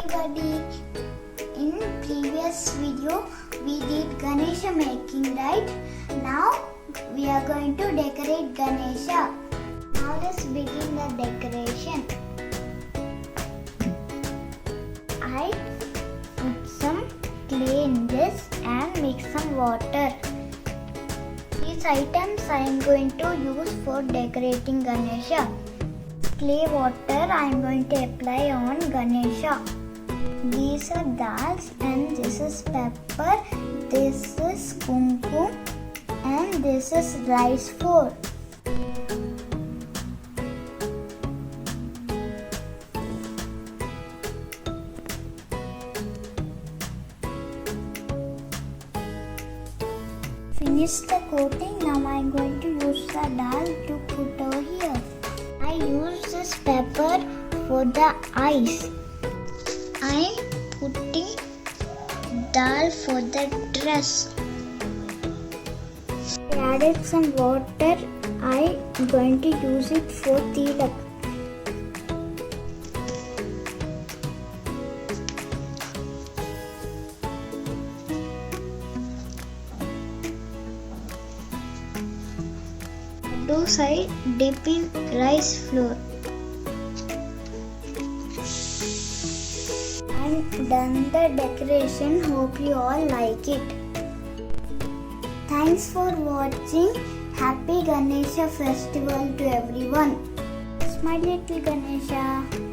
Everybody, in previous video we did Ganesha making, right? Now we are going to decorate Ganesha. Now let's begin the decoration. I put some clay in this and mix some water. These items I am going to use for decorating Ganesha. Clay water I am going to apply on Ganesha. These are dals and this is pepper, this is kumkum and this is rice flour. Finish the coating. Now I am going to use the dal to put over here. I use this pepper for the eyes. I am putting dal for the dress. I added some water. I am going to use it for tilak. Two side dip in rice flour. I'm done the decoration. Hope you all like it. Thanks for watching. Happy Ganesha festival to everyone. It's my little Ganesha.